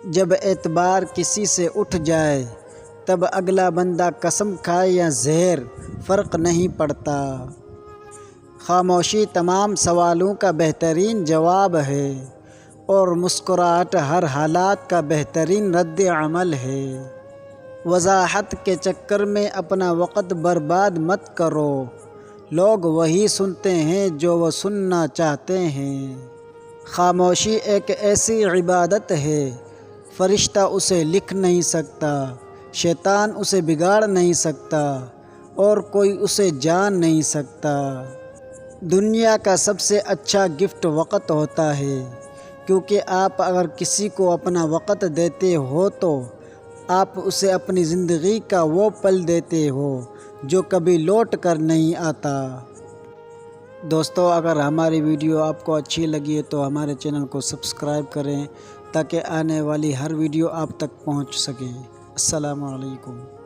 جب اعتبار کسی سے اٹھ جائے تب اگلا بندہ قسم کھائے یا زہر فرق نہیں پڑتا۔ خاموشی تمام سوالوں کا بہترین جواب ہے اور مسکراہٹ ہر حالات کا بہترین رد عمل ہے۔ وضاحت کے چکر میں اپنا وقت برباد مت کرو، لوگ وہی سنتے ہیں جو وہ سننا چاہتے ہیں۔ خاموشی ایک ایسی عبادت ہے، فرشتہ اسے لکھ نہیں سکتا، شیطان اسے بگاڑ نہیں سکتا اور کوئی اسے جان نہیں سکتا۔ دنیا کا سب سے اچھا گفٹ وقت ہوتا ہے، کیونکہ آپ اگر کسی کو اپنا وقت دیتے ہو تو آپ اسے اپنی زندگی کا وہ پل دیتے ہو جو کبھی لوٹ کر نہیں آتا۔ دوستو، اگر ہماری ویڈیو آپ کو اچھی لگی ہے تو ہمارے چینل کو سبسکرائب کریں تاکہ آنے والی ہر ویڈیو آپ تک پہنچ سکے۔ السلام علیکم۔